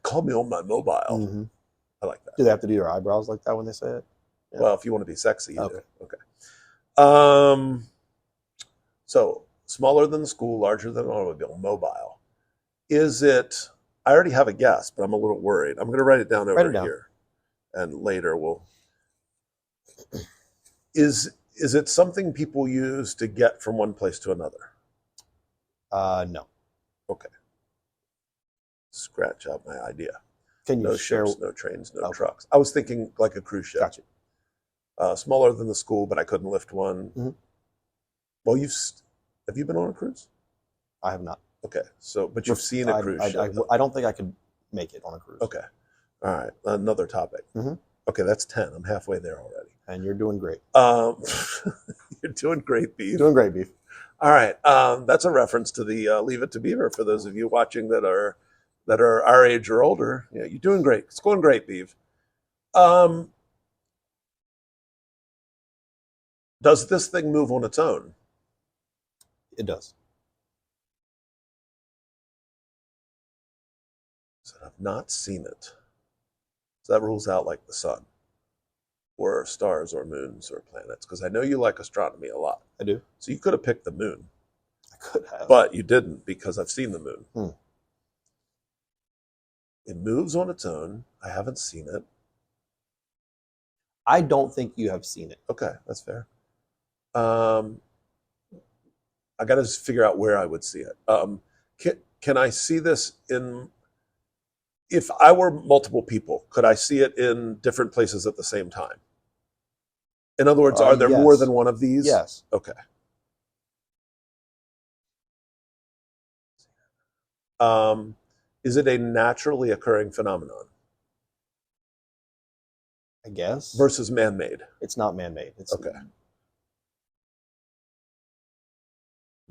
Call me on my mobile. Mm-hmm. I like that. Do they have to do their eyebrows like that when they say it? Yeah. Well, if you want to be sexy, you Okay. do. Okay. So smaller than the school, larger than an automobile, mobile. Is it? I already have a guess, but I'm a little worried. I'm going to write it down over here, and later we'll. Is it something people use to get from one place to another? No. Okay. Scratch out my idea. Can you No share? ships, no trains, no trucks. I was thinking like a cruise ship. Gotcha. Smaller than the school, but I couldn't lift one. Mhm. Well, have you been on a cruise? I have not. Okay, but you've seen a cruise ship. I don't think I could make it on a cruise. Okay, all right. Another topic. Mhm. Okay, that's 10. I'm halfway there already. And you're doing great. You're doing great, Beef. Doing great, Beef. All right, that's a reference to the Leave It to Beaver for those of you watching that are our age or older. Yeah, you're doing great. It's going great, Beef. Does this thing move on its own? It does. So I've not seen it. So that rules out like the sun, or stars, or moons, or planets. Because I know you like astronomy a lot. I do. So you could have picked the moon. I could have. But you didn't, because I've seen the moon. Hmm. It moves on its own. I haven't seen it. I don't think you have seen it. Okay, that's fair. I got to figure out where I would see it. Can I see this in? If I were multiple people, could I see it in different places at the same time? In other words, are there more yes. than one of these? Yes. Okay. Is it a naturally occurring phenomenon I guess. versus man-made? It's not man-made. It's Okay.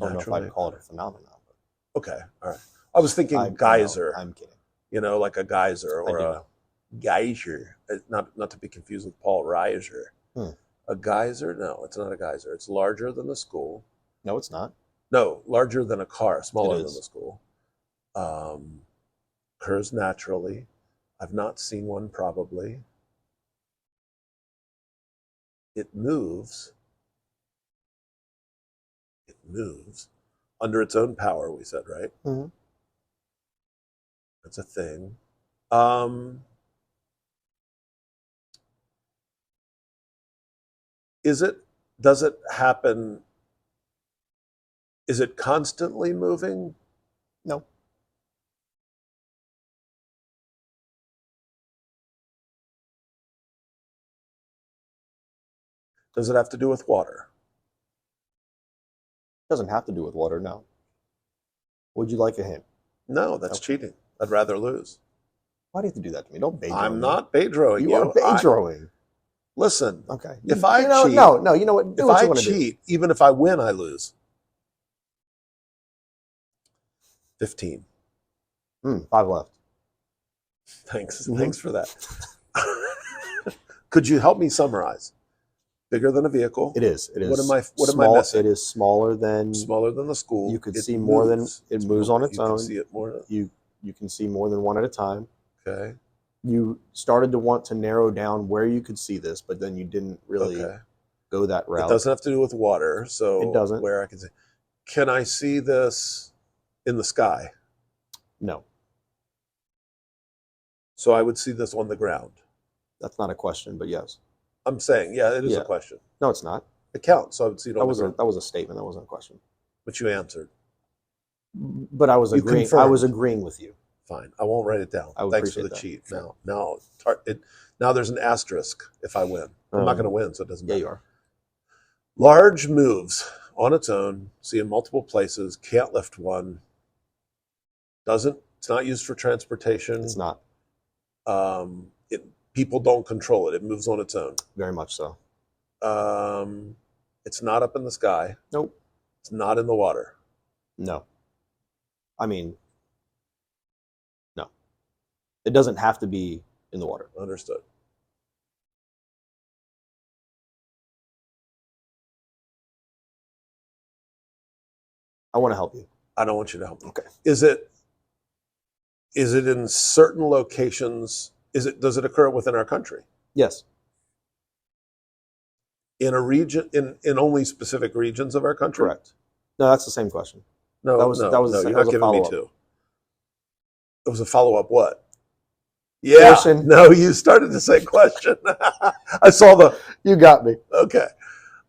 I don't know if I'd call it a phenomenon. Okay, all right. I was thinking geyser. No, I'm kidding. You know, like a geyser or I do a know. geyser. Not to be confused with Paul Reiser. A geyser? No, it's not a geyser. It's larger than the school. No, it's not. No, larger than a car, smaller It than is. the school. Occurs naturally. I've not seen one probably. It moves. It moves under its own power, we said, right? Mhm. That's a thing. Does it happen? Is it constantly moving? No. Does it have to do with water? Doesn't have to do with water. No. Would you like a hint? No, that's cheating. I'd rather lose. Why do you have to do that to me? Don't Pedro. I'm not Pedroing you. You are Pedroing. Listen. Okay. If I cheat, no. You know what? Do if what you I want to do. cheat, even if I win, I lose. 15. 5 left. Thanks. Mhm. Thanks for that. Could you help me summarize? Bigger than a vehicle. It is. It is. What am I missing? It is smaller than. Smaller than the school. You could It see more than moves. it moves on its You own. can see it more. You can see more than one at a time. Okay. You started to want to narrow down where you could see this, but then you didn't really Okay. go that It route. doesn't have to do with water, so It doesn't. where I can see. Can I see this in the sky? No, So I would see this on the ground. that's not a question, but yes. I'm saying, yeah, it is Yeah. a question. No, it's not. It counts, so I would see it That on the was ground. that was a statement. That wasn't a question. But you answered. But I was You agreeing. I confirmed. was agreeing with you. Fine. I won't write it down. I would Thanks for the appreciate that. cheat. Now there's an asterisk if I win. I'm not going to win, so it doesn't Yeah, matter. you are. Large moves on its own, see in multiple places, can't lift one. It's not used for transportation. It's not. People don't control it. It moves on its own. Very much so. It's not up in the sky. Nope. It's not in the water. No. I mean, no. It doesn't have to be in the water. Understood. I want to help you. I don't want you to help me. Okay. Is it in certain locations? Does it occur within our country? Yes. In a region, in only specific regions of our country? Correct. No, that's the same question. No, That was- no, that was- no, that you're was not a giving me follow-up. two. It was a follow-up what? Yeah. Portion. No, you started the same question. I saw the, You got me. okay.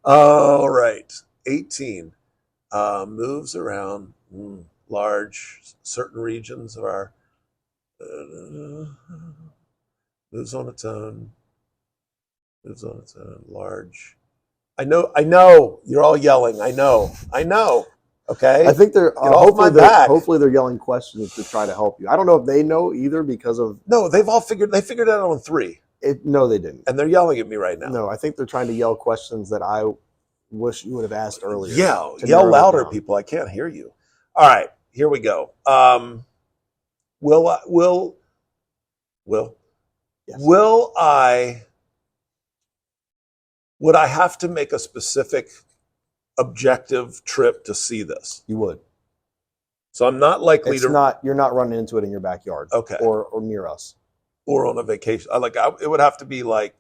All right. 18. Moves around large, certain regions of our, moves on its own, large. I know, you're all yelling. I know. Okay. I think they're off hopefully my back. hopefully they're yelling questions to try to help you. I don't know if they know either because of No, they figured it out on 3, it. No, they didn't. and they're yelling at me right now. No, I think they're trying to yell questions that I wish you would have asked earlier. Yell to narrow it louder, down. people. I can't hear you. All right, here we go. Will Yes. would I have to make a specific objective trip to see this? You would. So I'm not likely It's to, not. You're not running into it in your backyard. Okay. Or near us. or on a vacation. It would have to be like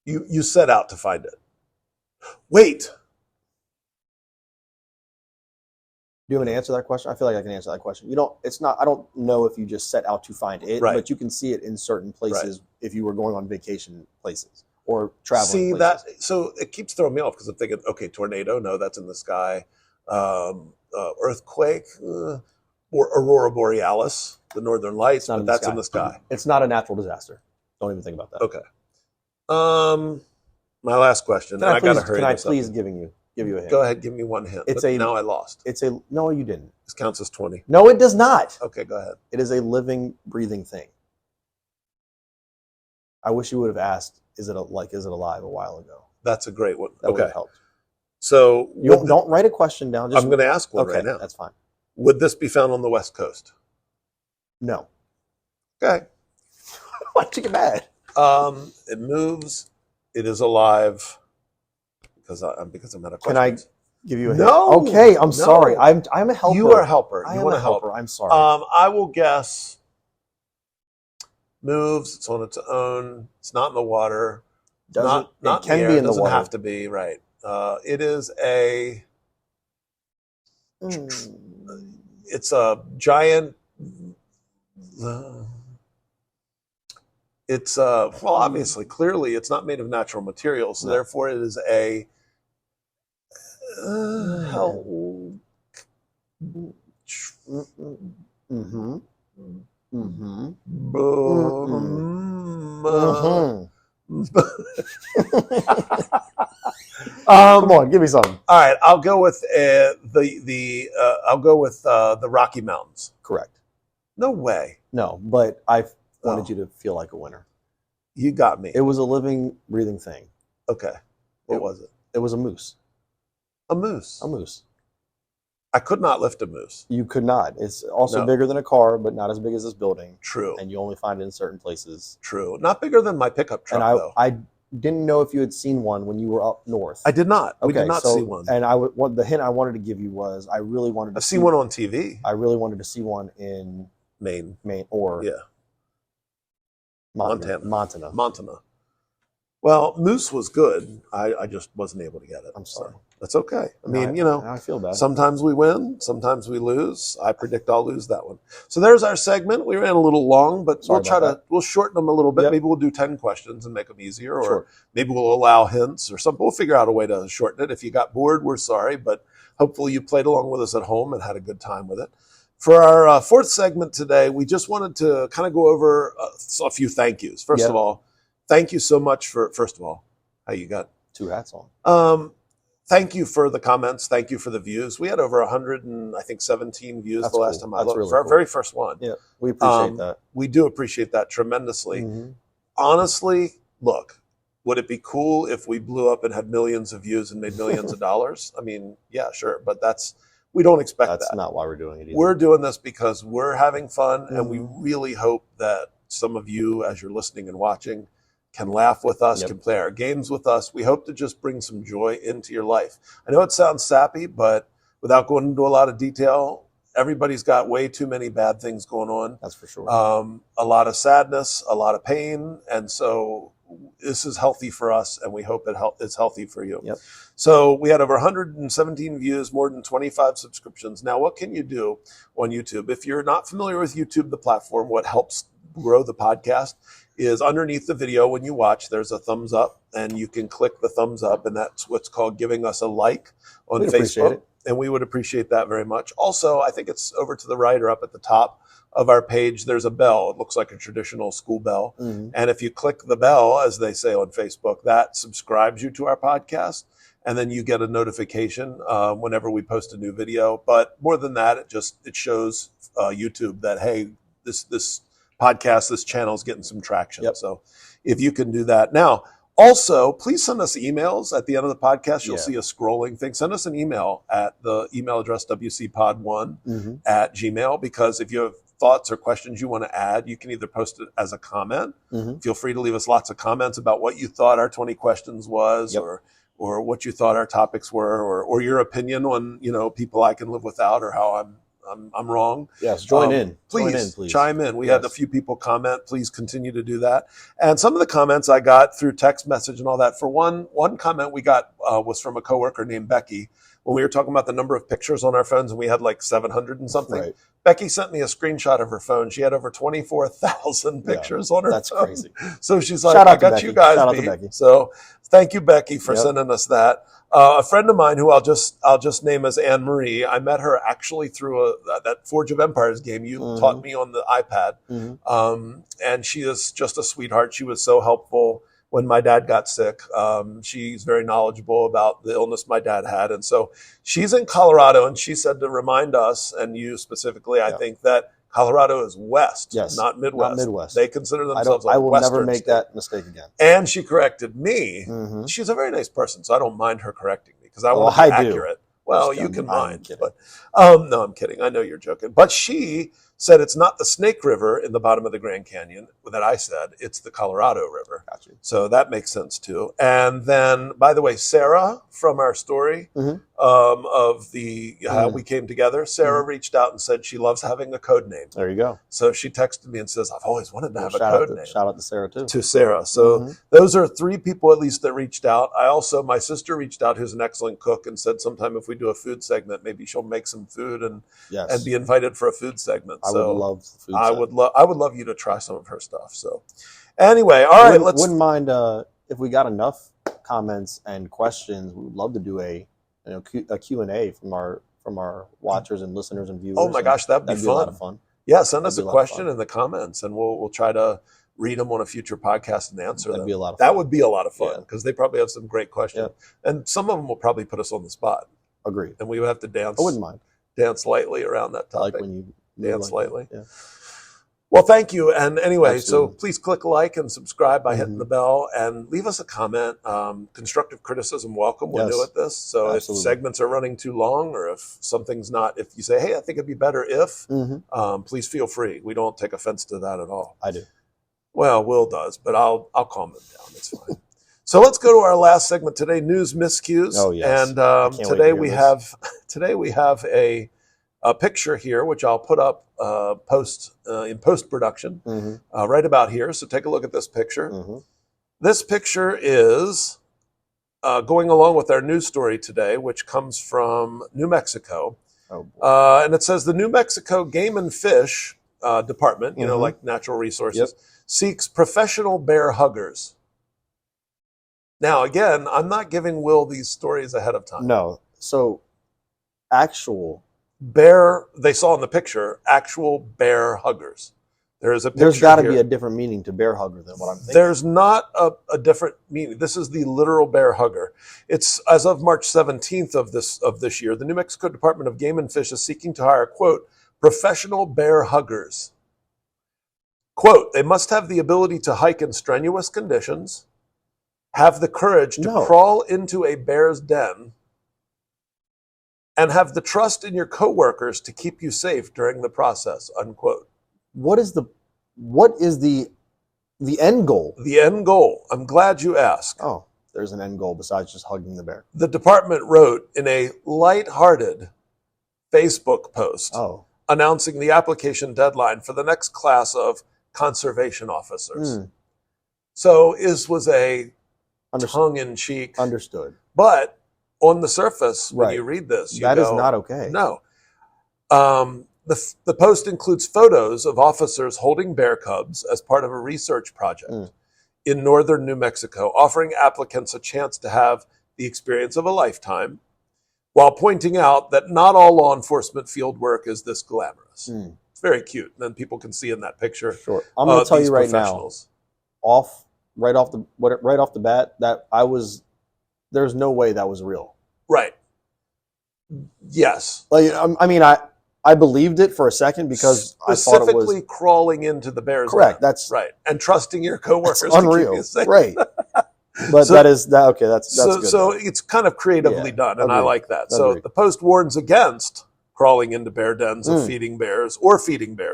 you set out to find it. Wait, Do you want me to answer that question? I feel like I can answer that question. You don't. It's not. I don't know if you just set out to find it, Right. but you can see it in certain places if you were going on vacation places or traveling. see places. that? So it keeps throwing me off because I'm thinking, okay, tornado, no, that's in the sky. Earthquake, or aurora borealis, the northern lights, It's not but in the that's sky. in the sky. It's not a natural disaster. Don't even think about that. Okay. My last question. Can I gotta please? hurry Can I this up. please give you a hint? Go ahead, give me one hint. It's But now I lost. It's a no. You didn't. This counts as 20. No, it does not. Okay, go ahead. It is a living, breathing thing. I wish you would have asked, is it alive a while ago? That's a great one. That would Okay. have helped. So You don't write a question down. Just, I'm going to ask one okay, right now. that's fine. Would this be found on the West Coast? No. Okay. Why'd you get mad? It moves. It is alive. Because I'm out of Can I questions. give you a No, hint? Okay, I'm no. sorry. I'm a helper. You are a helper. I You am want a to help. helper. I'm sorry. I will guess moves. It's on its own. It's not in the water. Not it can in the air. be in the Doesn't water. have to be, right. It is a Mm. it's a giant it's well, obviously, clearly it's not made of natural materials, so No. therefore it is a how Mm-hmm. Mm-hmm. Come on, give me something. All right, I'll go with the Rocky Mountains. Correct. No way. No, but I wanted Oh. you to feel like a winner. You got me. It was a living, breathing thing. Okay. What was it? It was a moose. A moose. A moose. I could not lift a moose. You could not. It's also No. bigger than a car, but not as big as this building. True. And you only find it in certain places. True. Not bigger than my pickup truck, And though. I didn't know if you had seen one when you were up north. I did not. We Okay, did not so- see one. And the hint I wanted to give you was I really wanted to I've seen one on TV. I really wanted to see one in Maine. Maine or Yeah. Montana. Montana. Well, moose was good. I just wasn't able to get it. I'm sorry. So that's okay. I mean, you know, I feel bad. sometimes we win, sometimes we lose. I predict I'll lose that one. So there's our segment. We ran a little long, but Sorry we'll shorten them a little bit. Yep. Maybe we'll do 10 questions and make them easier, or Sure. maybe we'll allow hints or something. We'll figure out a way to shorten it. If you got bored, we're sorry, but hopefully you played along with us at home and had a good time with it. For our fourth segment today, we just wanted to kind of go over a few thank yous. First of all, thank you so much for, first of all, how you got 2 hats on. Thank you for the comments. Thank you for the views. We had over 117 views the last time I looked for our very first one. Yeah, we appreciate that. We do appreciate that tremendously. Mm-hmm. Honestly, look, would it be cool if we blew up and had millions of views and made millions of dollars? I mean, yeah, sure. But we don't expect that. That's not why we're doing it either. We're doing this because we're having fun, and we really hope that some of you, as you're listening and watching, can laugh with us, can play our games with us. We hope to just bring some joy into your life. I know it sounds sappy, but without going into a lot of detail, everybody's got way too many bad things going on. That's for sure. A lot of sadness, a lot of pain. And so this is healthy for us, and we hope it's healthy for you. Yep. So we had over 117 views, more than 25 subscriptions. Now, what can you do on YouTube? If you're not familiar with YouTube, the platform, what helps grow the podcast is underneath the video when you watch, there's a thumbs up, and you can click the thumbs up, and that's what's called giving us a like on Facebook. And we would appreciate that very much. Also, I think it's over to the right or up at the top of our page, there's a bell. It looks like a traditional school bell. Mm-hmm. And if you click the bell, as they say on Facebook, that subscribes you to our podcast. And then you get a notification whenever we post a new video. But more than that, it shows YouTube that, hey, this podcast, this channel is getting some traction. So if you can do that. Now, also, please send us emails at the end of the podcast. You'll see a scrolling thing. Send us an email at the email address wcpod1@gmail, because if you have thoughts or questions you want to add, you can either post it as a comment. Feel free to leave us lots of comments about what you thought our 20 questions was, or what you thought our topics were, or your opinion on, people I can live without, or how I'm wrong. Yes, join in. Please chime in. We had a few people comment. Please continue to do that. And some of the comments I got through text message and all that. For one comment we got was from a coworker named Becky. When we were talking about the number of pictures on our phones, and we had like 700 and something. Right. Becky sent me a screenshot of her phone. She had over 24,000 pictures on her phone. That's crazy. So she's like, I got you guys beat. So thank you, Becky, for sending us that. A friend of mine who I'll just name as Anne Marie. I met her actually through that Forge of Empires game you taught me on the iPad. And she is just a sweetheart. She was so helpful when my dad got sick. She's very knowledgeable about the illness my dad had. And so she's in Colorado, and she said to remind us, and you specifically, I think, that Colorado is West, not Midwest. Not Midwest. They consider themselves I will Western never make state. That mistake again. And she corrected me. She's a very nice person, so I don't mind her correcting me, because I want to be accurate. Well, you can mind. But no, I'm kidding. I know you're joking. But she said it's not the Snake River in the bottom of the Grand Canyon that I said. It's the Colorado River. Gotcha. So that makes sense too. And then, by the way, Sarah from our story of the how we came together, Sarah reached out and said she loves having a code name. There you go. So she texted me and says, I've always wanted to have a code name. Shout out to Sarah too. To Sarah. So those are 3 people at least that reached out. My sister reached out, who's an excellent cook, and said sometime if we do a food segment, maybe she'll make some food and be invited for a food segment. I would love food. I would love you to try some of her stuff. So anyway, all right, wouldn't mind if we got enough comments and questions. We would love to do a Q&A from our watchers and listeners and viewers. Oh my gosh, that'd be fun. A lot of fun. Yeah, send us a question in the comments, and we'll try to read them on a future podcast and answer them. That'd be a lot of fun. That would be a lot of fun, because they probably have some great questions, and some of them will probably put us on the spot. Agreed. And we would have to dance. I wouldn't mind. Dance lightly around that topic. Like when you dance lightly. Yeah. Well, thank you. And anyway, Absolutely. So please click like and subscribe by hitting the bell, and leave us a comment. Constructive criticism welcome. We're new at this. So if segments are running too long, or if something's not, if you say, hey, I think it'd be better if, please feel free. We don't take offense to that at all. I do. Well, Will does, but I'll calm him down. It's fine. So let's go to our last segment today, news miscues. Oh, yes. And today we have a picture here, which I'll put up in post-production right about here. So take a look at this picture. This picture is going along with our news story today, which comes from New Mexico. And it says the New Mexico Game and Fish Department, like natural resources, seeks professional bear huggers. Now, again, I'm not giving Will these stories ahead of time. No. So actual bear. They saw in the picture actual bear huggers. There is a picture. There's got to here. be a different meaning to bear hugger than what I'm thinking. There's not a different meaning. This is the literal bear hugger. It's as of March 17th of this year. The New Mexico Department of Game and Fish is seeking to hire, quote, professional bear huggers. Quote, they must have the ability to hike in strenuous conditions, have the courage to crawl into a bear's den, and have the trust in your coworkers to keep you safe during the process, unquote. What is the end goal? The end goal. I'm glad you asked. Oh, there's an end goal besides just hugging the bear. The department wrote in a lighthearted Facebook post announcing the application deadline for the next class of conservation officers. So this was a tongue-in-cheek. Understood. But on the surface, when you read this, that is not okay. No. The post includes photos of officers holding bear cubs as part of a research project in northern New Mexico, offering applicants a chance to have the experience of a lifetime, while pointing out that not all law enforcement field work is this glamorous. It's very cute. And then people can see in that picture. Sure. I'm going to tell you right now, right off the bat, that there's no way that was real. Right. Yes. Like, I mean, I believed it for a second because I thought it was specifically crawling into the bear's correct. Den. That's right, and trusting your coworkers. That's unreal, to keep you safe. Right? But so, that's good. So it's kind of creatively done, and I like that. So the post warns against crawling into bear dens of feeding bears,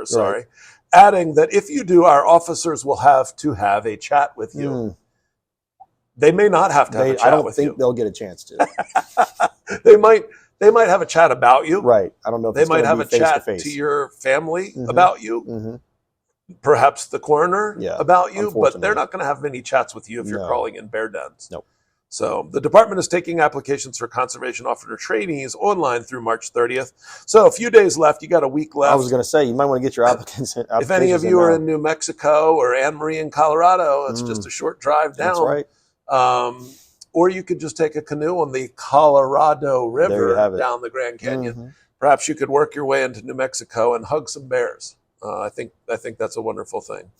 sorry, adding that if you do, our officers will have to have a chat with you. They may not have to have a chat with you. I don't think they'll get a chance to. They might have a chat about you. Right. I don't know if they might have a chat to your family about you. Perhaps the coroner about you, but they're not going to have many chats with you if you're crawling in bear dens. Nope. So the department is taking applications for conservation officer trainees online through March 30th. So a few days left. You got a week left. I was going to say, you might want to get your applications in. If any of you are in New Mexico or Anne Marie in Colorado, it's just a short drive down. That's right. Or you could just take a canoe on the Colorado River down the Grand Canyon. Perhaps you could work your way into New Mexico and hug some bears. I think that's a wonderful thing.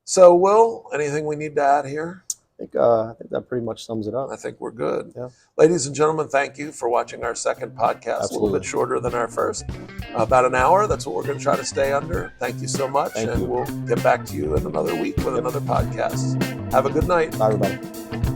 So, Will, anything we need to add here? I think that pretty much sums it up. I think we're good. Yeah. Ladies and gentlemen, thank you for watching our second podcast. Absolutely. A little bit shorter than our first. About an hour. That's what we're going to try to stay under. Thank you so much. Thank you. We'll get back to you in another week with another podcast. Have a good night. Bye, everybody.